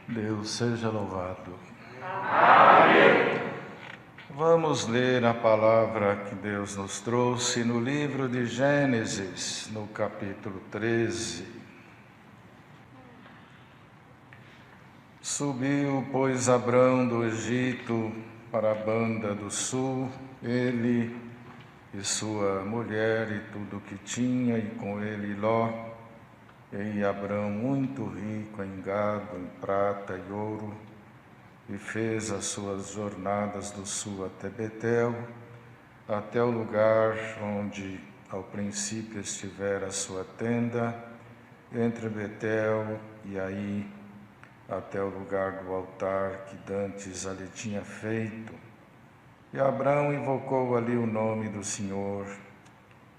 Deus seja louvado. Amém. Vamos ler a palavra que Deus nos trouxe no livro de Gênesis, no capítulo 13. Subiu, pois, Abrão do Egito para a banda do sul, ele e sua mulher e tudo o que tinha, e com ele Ló. E Abrão, muito rico em gado, em prata e ouro, e fez as suas jornadas do sul até Betel, até o lugar onde ao princípio estivera a sua tenda, entre Betel e Aí, até o lugar do altar que dantes ali tinha feito. E Abrão invocou ali o nome do Senhor.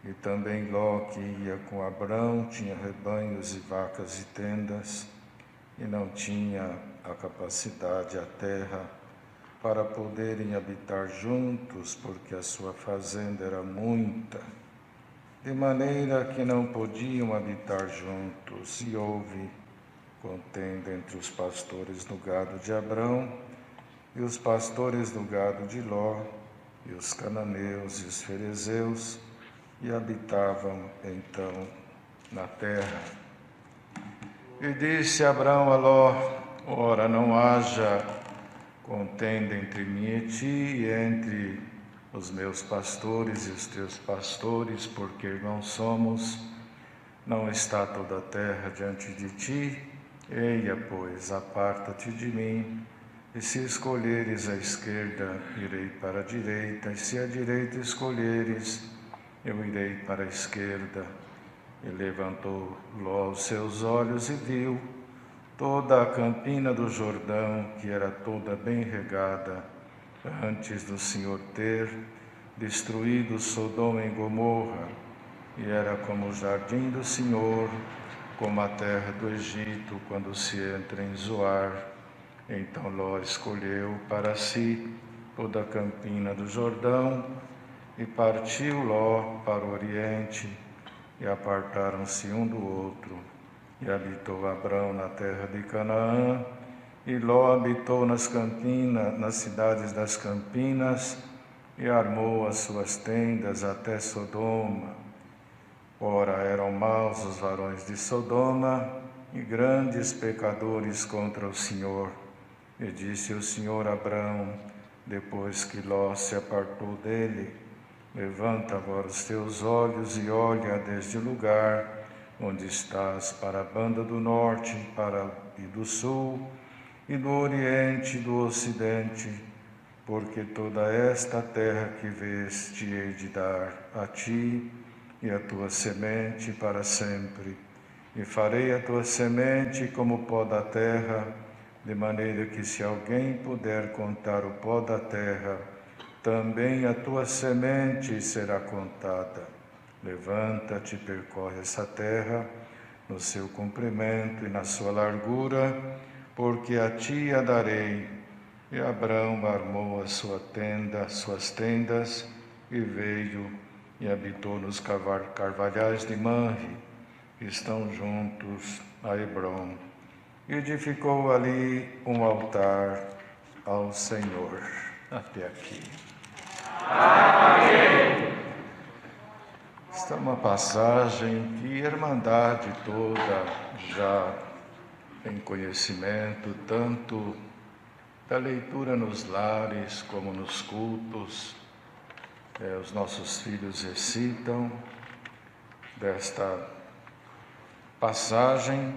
E também Ló, que ia com Abrão, tinha rebanhos e vacas e tendas, e não tinha a capacidade, a terra, para poderem habitar juntos, porque a sua fazenda era muita, de maneira que não podiam habitar juntos. E houve contenda entre os pastores do gado de Abrão e os pastores do gado de Ló, e os cananeus e os ferezeus, e habitavam então na terra. E disse Abrão a Ló: ora, não haja contenda entre mim e ti, e entre os meus pastores e os teus pastores, porque irmãos somos. Não está toda a terra diante de ti? Eia, pois, aparta-te de mim, e se escolheres a esquerda, irei para a direita, e se a direita escolheres, eu irei para a esquerda. E levantou Ló os seus olhos e viu toda a campina do Jordão, que era toda bem regada, antes do Senhor ter destruído Sodoma e Gomorra, e era como o jardim do Senhor, como a terra do Egito, quando se entra em Zoar. Então Ló escolheu para si toda a campina do Jordão, e partiu Ló para o oriente, e apartaram-se um do outro. E habitou Abrão na terra de Canaã, e Ló habitou nas campinas, nas cidades das campinas, e armou as suas tendas até Sodoma. Ora, eram maus os varões de Sodoma, e grandes pecadores contra o Senhor. E disse o Senhor a Abrão, depois que Ló se apartou dele: levanta agora os teus olhos e olha desde o lugar onde estás para a banda do norte e do sul, e do oriente e do ocidente, porque toda esta terra que vês te hei de dar a ti e a tua semente para sempre. E farei a tua semente como o pó da terra, de maneira que, se alguém puder contar o pó da terra, também a tua semente será contada. Levanta-te, percorre essa terra, no seu comprimento e na sua largura, porque a ti a darei. E Abrão armou a sua tenda, suas tendas, e veio e habitou nos carvalhais de Manre, que estão juntos a Hebrom. E edificou ali um altar ao Senhor. Até aqui. Amém. Esta é uma passagem que a Irmandade toda já tem conhecimento, tanto da leitura nos lares como nos cultos. Os nossos filhos recitam desta passagem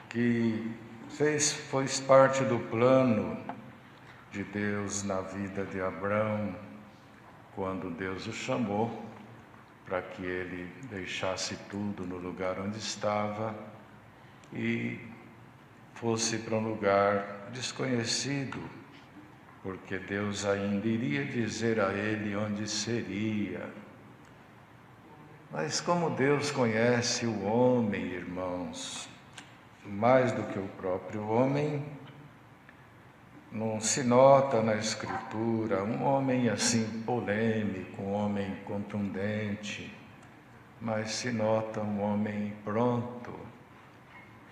que foi parte do plano de Deus na vida de Abrão, quando Deus o chamou para que ele deixasse tudo no lugar onde estava e fosse para um lugar desconhecido, porque Deus ainda iria dizer a ele onde seria. Mas como Deus conhece o homem, irmãos, mais do que o próprio homem, não se nota na Escritura um homem assim polêmico, um homem contundente, mas se nota um homem pronto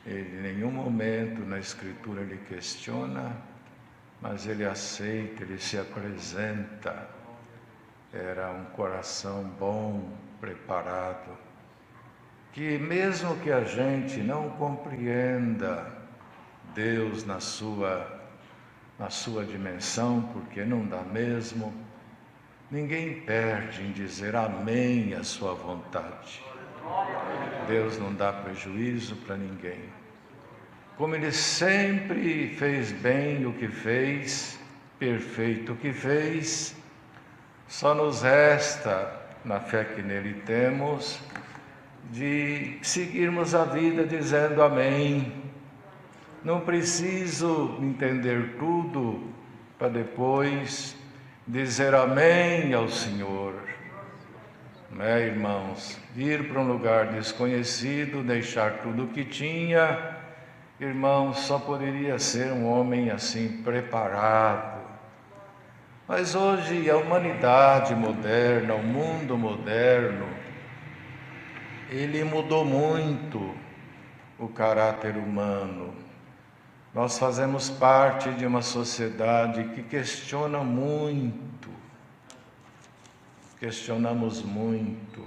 Ele em nenhum momento na Escritura ele questiona, mas ele aceita, ele se apresenta. Era um coração bom, preparado, que mesmo que a gente não compreenda Deus na sua dimensão, porque não dá mesmo, ninguém perde em dizer amém à sua vontade. Deus não dá prejuízo para ninguém. Como Ele sempre fez bem o que fez, perfeito o que fez, só nos resta, na fé que nele temos, de seguirmos a vida dizendo amém. Não preciso entender tudo para depois dizer amém ao Senhor. Não é, irmãos? Ir para um lugar desconhecido, deixar tudo o que tinha, irmãos, só poderia ser um homem assim preparado. Mas hoje a humanidade moderna, o mundo moderno, ele mudou muito o caráter humano. Nós fazemos parte de uma sociedade que questiona muito, questionamos muito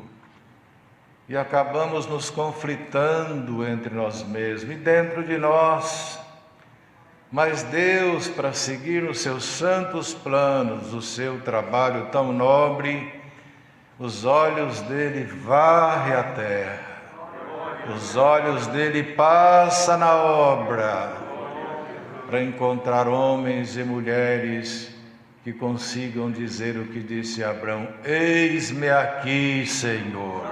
e acabamos nos conflitando entre nós mesmos e dentro de nós. Mas Deus, para seguir os seus santos planos, o seu trabalho tão nobre, os olhos dele varrem a terra, os olhos dele passam na obra, para encontrar homens e mulheres que consigam dizer o que disse Abraão: eis-me aqui, Senhor,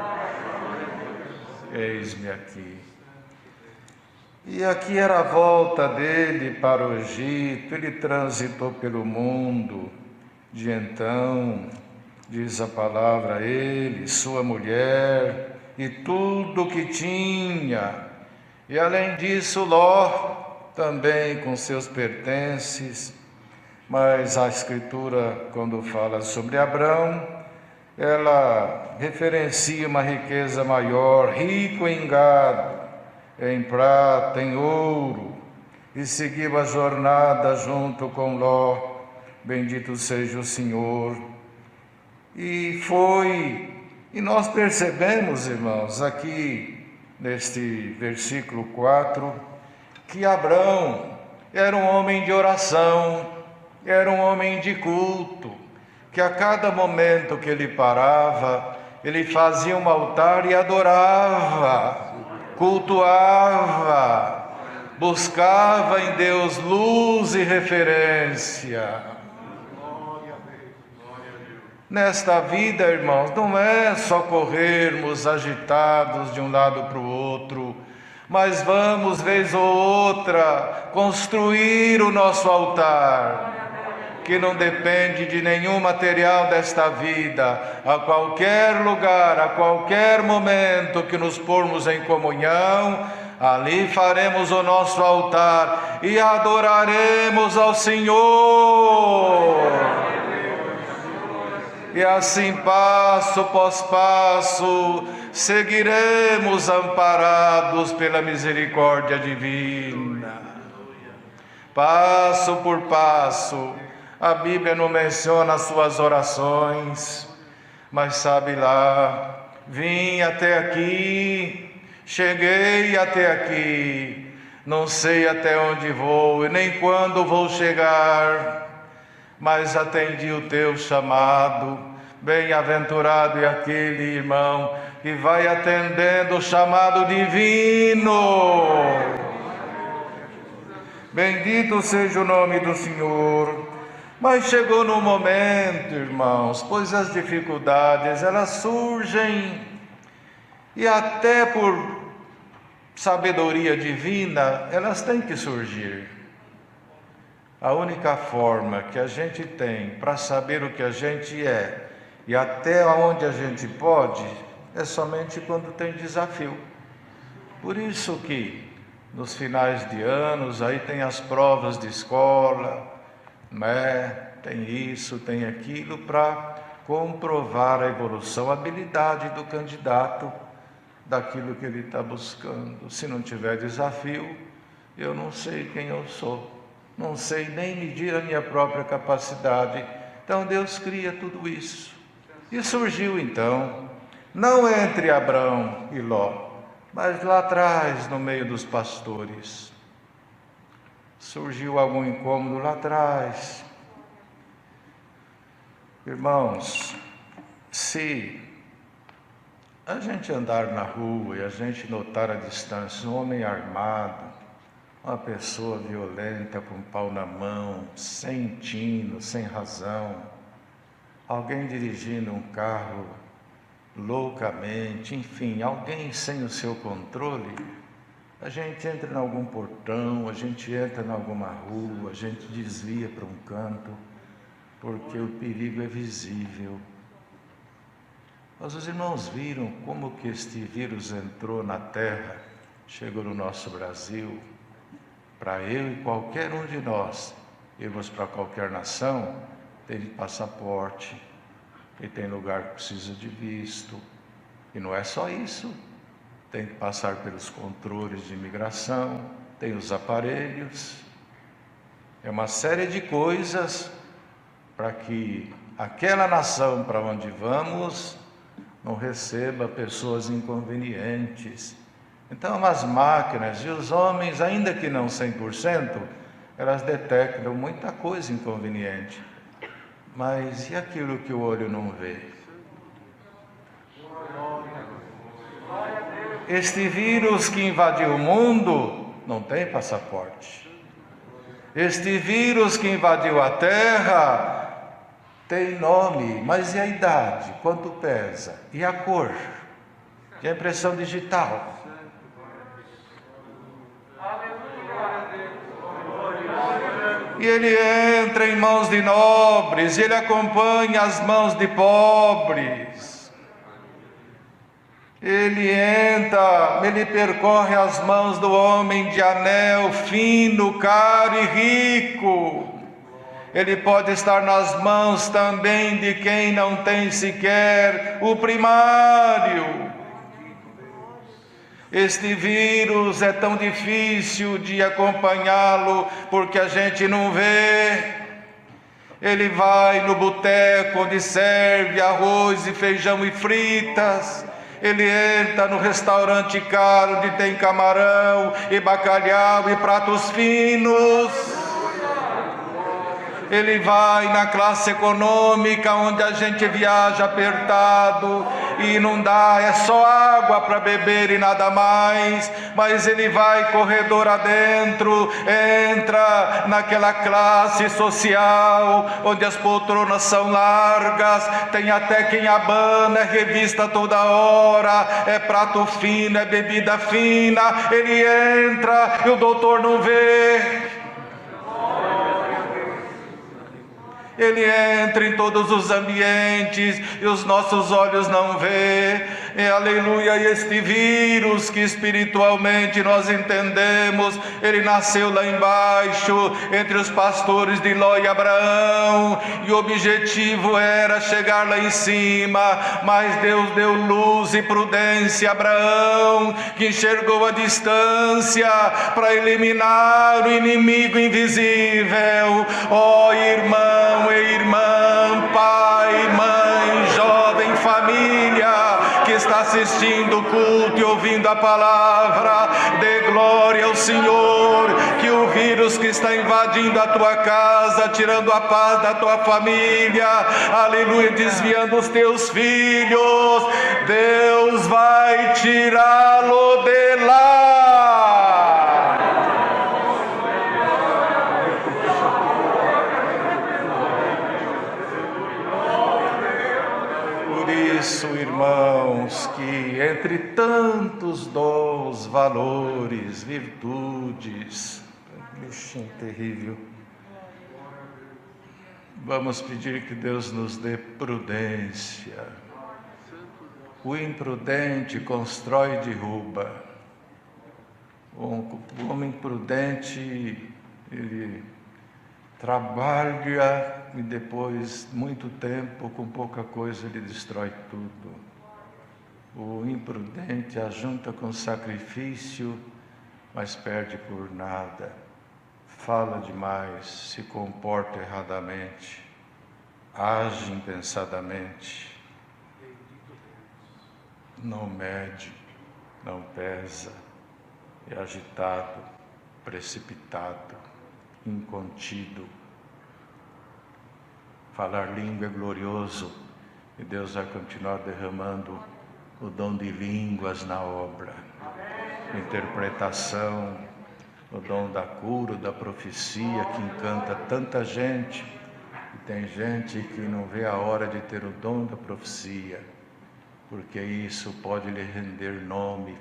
eis-me aqui. E aqui era a volta dele para o Egito, ele transitou pelo mundo, de então, diz a palavra, ele, sua mulher e tudo o que tinha, e além disso Ló, também com seus pertences. Mas a Escritura, quando fala sobre Abrão, ela referencia uma riqueza maior, rico em gado, em prata, em ouro, e seguiu a jornada junto com Ló, bendito seja o Senhor. E nós percebemos, irmãos, aqui neste versículo 4, que Abrão era um homem de oração, era um homem de culto, que a cada momento que ele parava, ele fazia um altar e adorava, cultuava, buscava em Deus luz e referência. Nesta vida, irmãos, não é só corrermos agitados de um lado para o outro, mas vamos, vez ou outra, construir o nosso altar, que não depende de nenhum material desta vida. A qualquer lugar, a qualquer momento que nos pormos em comunhão, ali faremos o nosso altar e adoraremos ao Senhor. E assim, passo após passo, seguiremos amparados pela misericórdia divina. Passo por passo, a Bíblia não menciona as suas orações, mas sabe lá, vim até aqui, cheguei até aqui, não sei até onde vou e nem quando vou chegar, mas atendi o teu chamado. Bem-aventurado é aquele irmão que vai atendendo o chamado divino. Bendito seja o nome do Senhor. Mas chegou no momento, irmãos, pois as dificuldades elas surgem e até por sabedoria divina elas têm que surgir. A única forma que a gente tem para saber o que a gente é e até onde a gente pode é somente quando tem desafio. Por isso que nos finais de anos aí tem as provas de escola, né? Tem isso, tem aquilo para comprovar a evolução, a habilidade do candidato. daquilo que ele está buscando. Se não tiver desafio, eu não sei quem eu sou, não sei nem medir a minha própria capacidade. Então Deus cria tudo isso. E surgiu então, não entre Abrão e Ló, mas lá atrás, no meio dos pastores, surgiu algum incômodo lá atrás. Irmãos, se a gente andar na rua e a gente notar à distância um homem armado, uma pessoa violenta com um pau na mão, sem tino, sem razão, alguém dirigindo um carro loucamente, enfim, alguém sem o seu controle, a gente entra em algum portão, a gente entra em alguma rua, a gente desvia para um canto, porque o perigo é visível. Mas os irmãos viram como que este vírus entrou na terra, chegou no nosso Brasil, para eu e qualquer um de nós irmos para qualquer nação, tem passaporte, e tem lugar que precisa de visto, e não é só isso, tem que passar pelos controles de imigração, tem os aparelhos, é uma série de coisas para que aquela nação para onde vamos não receba pessoas inconvenientes. Então as máquinas e os homens, ainda que não 100%, elas detectam muita coisa inconveniente. Mas e aquilo que o olho não vê? Este vírus que invadiu o mundo não tem passaporte. Este vírus que invadiu a terra tem nome, mas e a idade? Quanto pesa? E a cor? E a impressão digital? E ele entra em mãos de nobres, e ele acompanha as mãos de pobres. Ele entra, ele percorre as mãos do homem de anel fino, caro e rico. Ele pode estar nas mãos também de quem não tem sequer o primário. Este vírus é tão difícil de acompanhá-lo porque a gente não vê. Ele vai no boteco onde serve arroz e feijão e fritas. Ele entra no restaurante caro onde tem camarão e bacalhau e pratos finos. Ele vai na classe econômica onde a gente viaja apertado e não dá, é só água para beber e nada mais. Mas ele vai corredor adentro, entra naquela classe social onde as poltronas são largas, tem até quem abana, é revista toda hora, é prato fino, é bebida fina. Ele entra e o doutor não vê. Ele entra em todos os ambientes e os nossos olhos não vê. Aleluia, e este vírus que espiritualmente nós entendemos, ele nasceu lá embaixo, entre os pastores de Ló e Abraão, e o objetivo era chegar lá em cima, mas Deus deu luz e prudência a Abraão, que enxergou a distância para eliminar o inimigo invisível. Ó irmão e irmã, pai, mãe, jovem, família, que está assistindo o culto e ouvindo a palavra, dê glória ao Senhor, que o vírus que está invadindo a tua casa, tirando a paz da tua família, aleluia, desviando os teus filhos, Deus vai tirá-lo de lá. Isso, irmãos, que entre tantos dons, valores, virtudes, bichinho terrível, vamos pedir que Deus nos dê prudência. O imprudente constrói e derruba. O homem prudente, ele trabalha e depois, muito tempo, com pouca coisa, ele destrói tudo. O imprudente ajunta com sacrifício, mas perde por nada. Fala demais, se comporta erradamente, age impensadamente, não mede, não pesa, é agitado, precipitado, incontido. Falar língua é glorioso e Deus vai continuar derramando o dom de línguas na obra, interpretação, o dom da cura, da profecia que encanta tanta gente. E tem gente que não vê a hora de ter o dom da profecia, porque isso pode lhe render nome,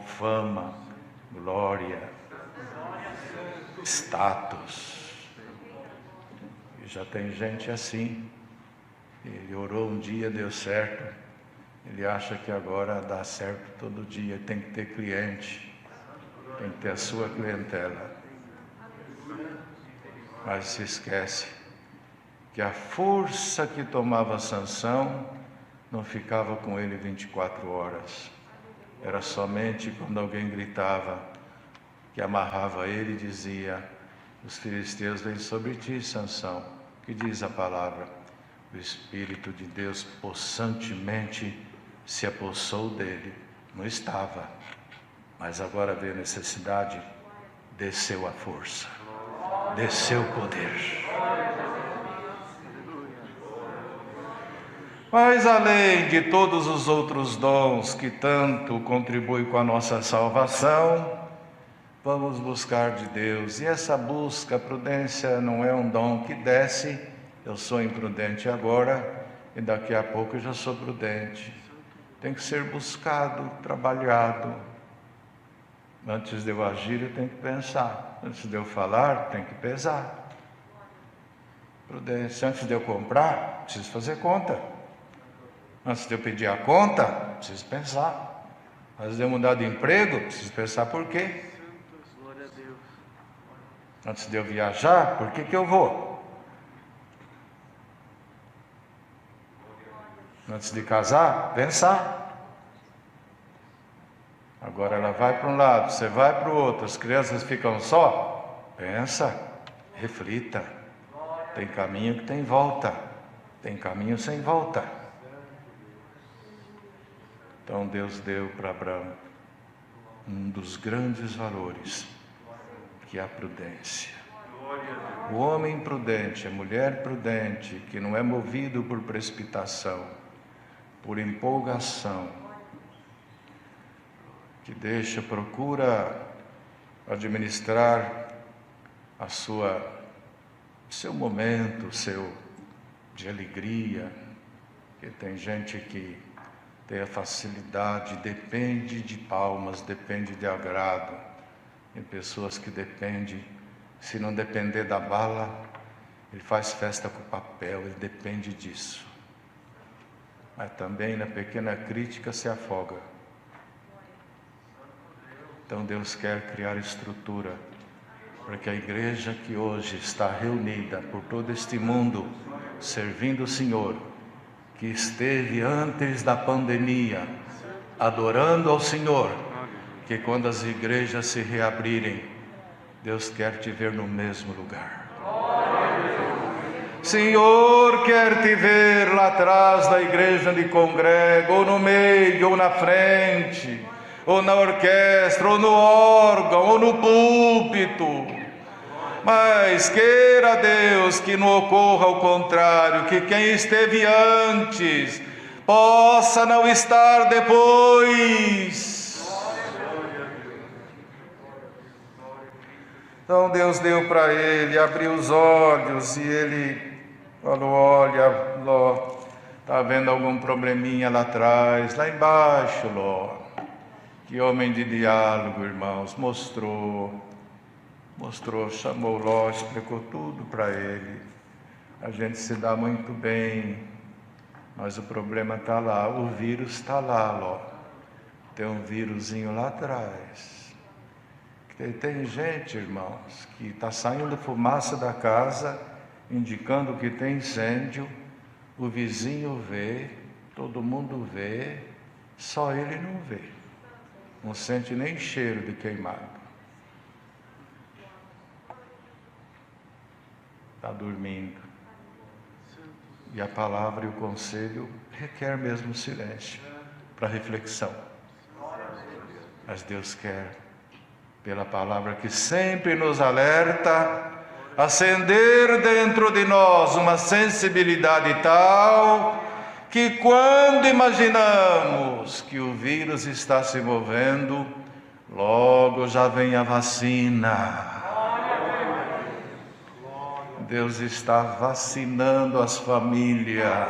fama, glória, status. E já tem gente assim. Ele orou um dia, deu certo. Ele acha que agora dá certo todo dia. Tem que ter cliente, tem que ter a sua clientela. Mas se esquece que a força que tomava Sansão não ficava com ele 24 horas. Era somente quando alguém gritava, que amarrava ele e dizia: os filisteus vêm sobre ti, Sansão. O que diz a palavra? O Espírito de Deus possantemente se apossou dele. Não estava, mas agora veio a necessidade, desceu a força, desceu o poder. Mas além de todos os outros dons que tanto contribuem com a nossa salvação, vamos buscar de Deus. E essa busca, a prudência, não é um dom que desce. Eu sou imprudente agora e daqui a pouco eu já sou prudente. Tem que ser buscado, trabalhado. Antes de eu agir, eu tenho que pensar. Antes de eu falar, tem que pesar. Prudência. Antes de eu comprar, preciso fazer conta. Antes de eu pedir a conta, preciso pensar. Antes de eu mudar de emprego, preciso pensar por quê. Antes de eu viajar, por que eu vou? Antes de casar, pensar. Agora ela vai para um lado, você vai para o outro, as crianças ficam só. Pensa, reflita. Tem caminho que tem volta, tem caminho sem volta. Então Deus deu para Abraão um dos grandes valores, que é a prudência. O homem prudente, a mulher prudente, que não é movido por precipitação, por empolgação, que procura administrar seu momento, de alegria. Porque tem gente que tem a facilidade, depende de palmas, depende de agrado. Tem pessoas que dependem, se não depender da bala, ele faz festa com papel, ele depende disso. Mas também na pequena crítica se afoga. Então Deus quer criar estrutura para que a igreja que hoje está reunida por todo este mundo, servindo o Senhor, que esteve antes da pandemia, adorando ao Senhor, que quando as igrejas se reabrirem, Deus quer te ver no mesmo lugar. Senhor quer te ver lá atrás da igreja onde congrega, ou no meio, ou na frente, ou na orquestra, ou no órgão, ou no púlpito. Mas queira Deus que não ocorra o contrário, que quem esteve antes possa não estar depois. Então Deus deu para ele, abriu os olhos e ele falou: olha, Ló, está vendo algum probleminha lá atrás, lá embaixo, Ló. Que homem de diálogo, irmãos, mostrou, chamou Ló, explicou tudo para ele. A gente se dá muito bem, mas o problema está lá, o vírus está lá, Ló. Tem um vírusinho lá atrás. Tem gente, irmãos, que está saindo fumaça da casa, indicando que tem incêndio, o vizinho vê, todo mundo vê, Só ele não vê, não sente nem cheiro de queimado. Está dormindo. E a palavra e o conselho requer mesmo silêncio para reflexão. Mas Deus quer, pela palavra que sempre nos alerta, acender dentro de nós uma sensibilidade tal que quando imaginamos que o vírus está se movendo, logo já vem a vacina. Deus está vacinando as famílias.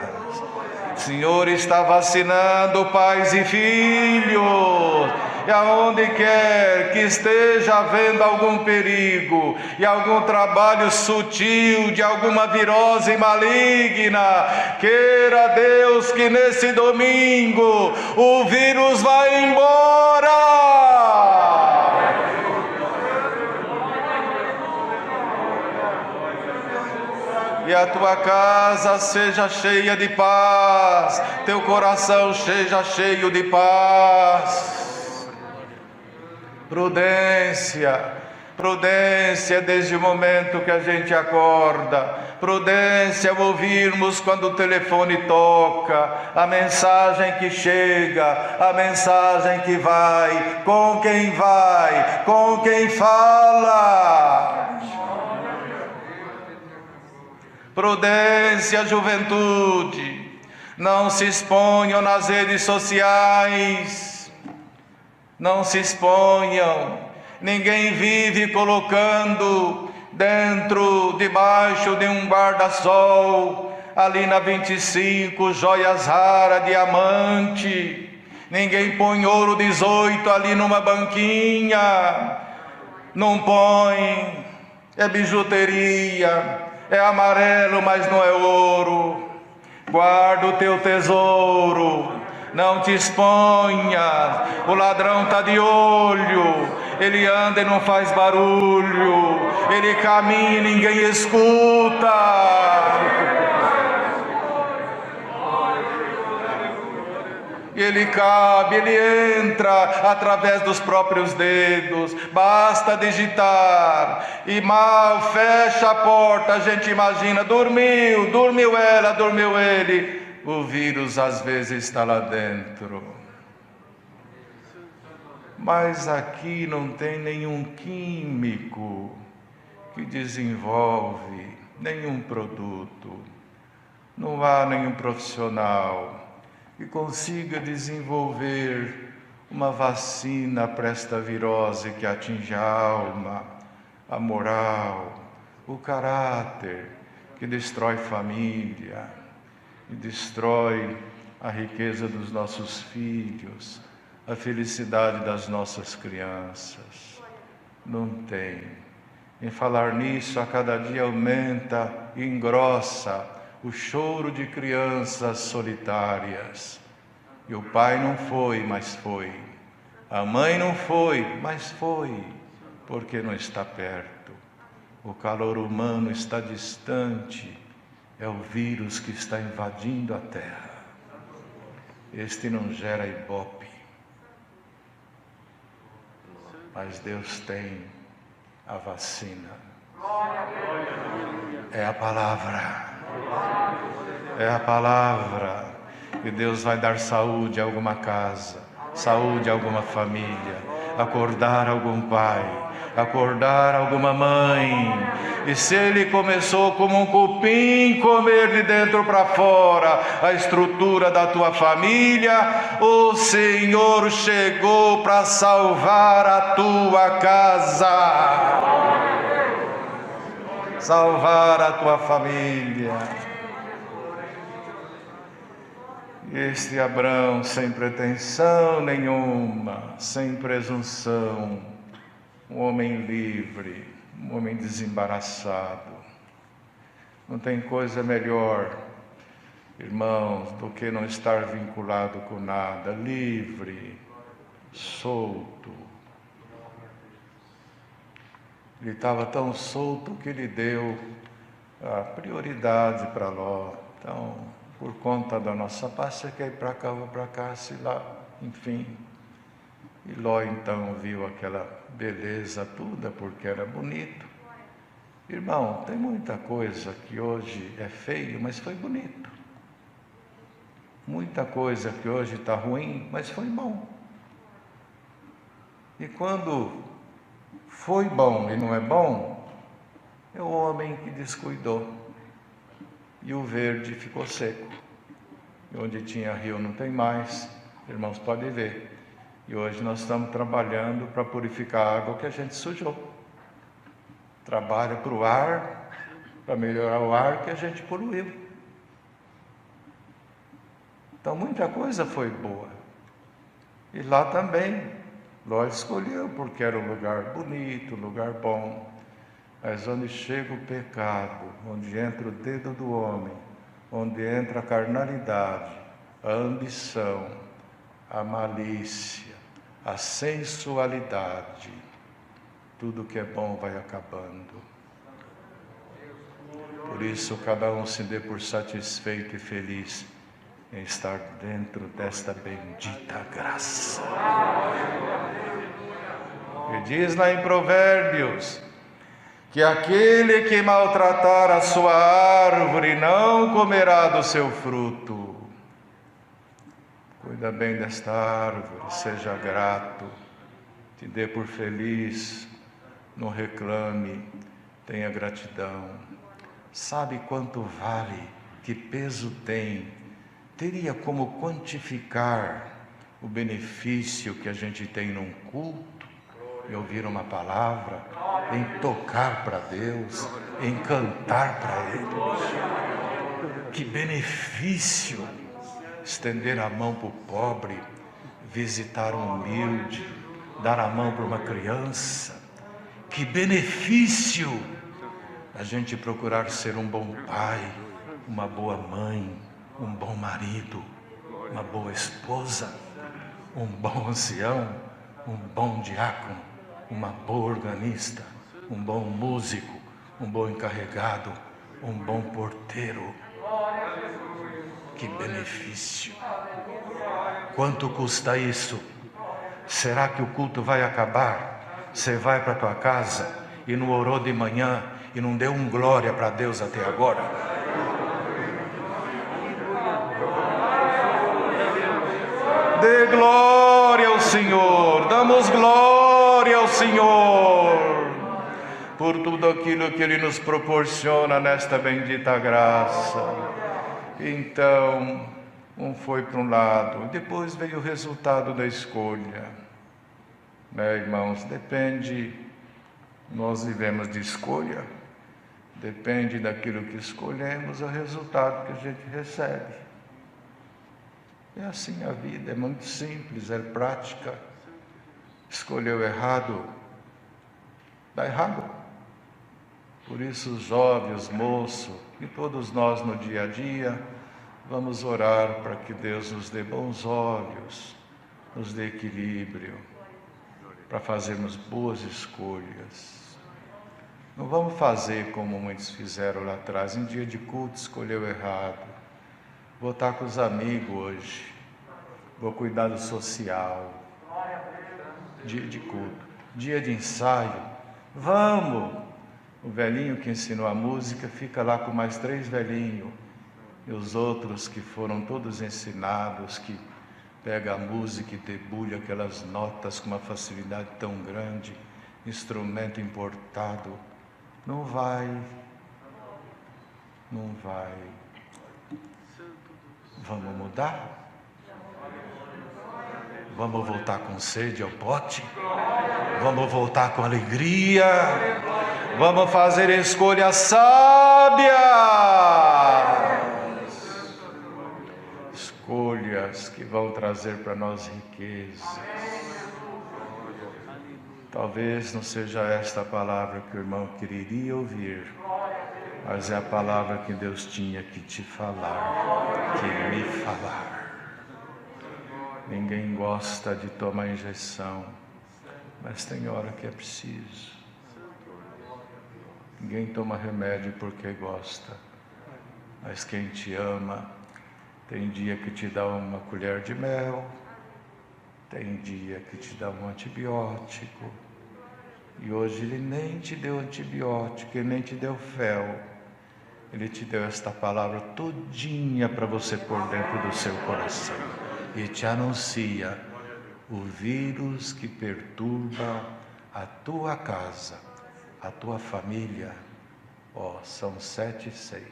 O Senhor está vacinando pais e filhos. E aonde quer que esteja havendo algum perigo e algum trabalho sutil de alguma virose maligna, queira Deus que nesse domingo o vírus vai embora. E a tua casa seja cheia de paz, teu coração seja cheio de paz. Prudência, prudência desde o momento que a gente acorda. Prudência ao ouvirmos quando o telefone toca, a mensagem que chega, a mensagem que vai, com quem fala. Prudência, juventude, não se exponham nas redes sociais, não se exponham, ninguém vive colocando debaixo de um guarda-sol, ali na 25, joias raras, diamante, ninguém põe ouro 18 ali numa banquinha, não põe, é bijuteria, é amarelo, mas não é ouro. Guarda o teu tesouro, não te exponha. O ladrão está de olho, ele anda e não faz barulho, ele caminha e ninguém escuta. Ele cabe, ele entra através dos próprios dedos, basta digitar, e mal fecha a porta, a gente imagina, dormiu ela, dormiu ele, o vírus às vezes está lá dentro. Mas aqui não tem nenhum químico que desenvolve nenhum produto, não há nenhum profissional que consiga desenvolver uma vacina para esta virose que atinge a alma, a moral, o caráter, que destrói família, e destrói a riqueza dos nossos filhos, a felicidade das nossas crianças. Não tem. Em falar nisso, a cada dia aumenta e engrossa o choro de crianças solitárias. E o pai não foi, mas foi. A mãe não foi, mas foi, porque não está perto. O calor humano está distante. É o vírus que está invadindo a terra. Este não gera ibope. Mas Deus tem a vacina. É a palavra. É a palavra que Deus vai dar saúde a alguma casa, saúde a alguma família, acordar algum pai, acordar alguma mãe. E se ele começou como um cupim comer de dentro para fora a estrutura da tua família, o Senhor chegou para salvar a tua casa, salvar a tua família. Este Abrão, sem pretensão nenhuma, sem presunção, um homem livre, um homem desembaraçado. Não tem coisa melhor, irmãos, do que não estar vinculado com nada, livre, solto. Ele estava tão solto que ele deu a prioridade para Ló. Então, por conta da nossa paz, você quer ir para cá, vou para cá, se lá, enfim. E Ló então viu aquela beleza toda porque era bonito. Irmão, tem muita coisa que hoje é feio, mas foi bonito. Muita coisa que hoje está ruim, mas foi bom. E quando foi bom e não é bom, é o homem que descuidou. E o verde ficou seco. E onde tinha rio não tem mais, irmãos podem ver. E hoje nós estamos trabalhando para purificar a água que a gente sujou. Trabalha para o ar, para melhorar o ar que a gente poluiu. Então muita coisa foi boa. E lá também, Ló escolheu porque era um lugar bonito, um lugar bom. Mas onde chega o pecado, onde entra o dedo do homem, onde entra a carnalidade, a ambição, a malícia, a sensualidade, tudo que é bom vai acabando. Por isso, cada um se dê por satisfeito e feliz em estar dentro desta bendita graça. E diz lá em Provérbios, que aquele que maltratar a sua árvore não comerá do seu fruto. Cuida bem desta árvore, seja grato, te dê por feliz, não reclame, tenha gratidão. Sabe quanto vale, que peso tem? Teria como quantificar o benefício que a gente tem num culto, em ouvir uma palavra, em tocar para Deus, em cantar para Ele. Que benefício! Estender a mão para o pobre, visitar um humilde, dar a mão para uma criança. Que benefício! A gente procurar ser um bom pai, uma boa mãe, um bom marido, uma boa esposa, um bom ancião, um bom diácono, uma boa organista, um bom músico, um bom encarregado, um bom porteiro. Que benefício! Quanto custa isso? Será que o culto vai acabar? Você vai para a tua casa e não orou de manhã e não deu um glória para Deus até agora? Dê glória ao Senhor, damos glória ao Senhor por tudo aquilo que Ele nos proporciona nesta bendita graça. Então, um foi para um lado, depois veio o resultado da escolha. Irmãos, depende, nós vivemos de escolha, depende daquilo que escolhemos, o resultado que a gente recebe. É assim a vida, é muito simples, é prática. Escolheu errado, dá errado. Por isso os jovens, os moços e todos nós no dia a dia, vamos orar para que Deus nos dê bons olhos, nos dê equilíbrio, para fazermos boas escolhas. Não vamos fazer como muitos fizeram lá atrás, em dia de culto escolheu errado. Vou estar com os amigos hoje, vou cuidar do social, dia de culto, dia de ensaio, vamos! O velhinho que ensinou a música fica lá com mais 3 velhinhos, e os outros que foram todos ensinados, que pega a música e debulha aquelas notas com uma facilidade tão grande, instrumento importado, não vai. Vamos mudar? Vamos voltar com sede ao pote? Vamos voltar com alegria? Vamos fazer escolhas sábias. Escolhas que vão trazer para nós riquezas. Talvez não seja esta a palavra que o irmão queria ouvir, mas é a palavra que Deus tinha que te falar, que me falar. Ninguém gosta de tomar injeção, mas tem hora que é preciso. Ninguém toma remédio porque gosta, mas quem te ama, tem dia que te dá uma colher de mel, Tem dia que te dá um antibiótico. E hoje ele nem te deu antibiótico, ele nem te deu fel. Ele te deu esta palavra todinha para você pôr dentro do seu coração. E te anuncia o vírus que perturba a tua casa, a tua família. Ó, são 7:06.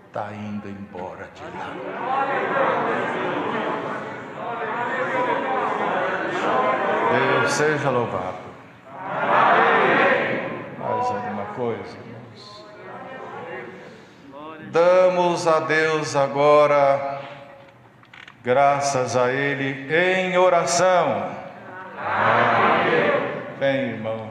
Está indo embora de lá. Deus seja louvado. Mais alguma coisa, irmãos? Damos a Deus agora, graças a Ele, em oração. Amém. Vem, irmão.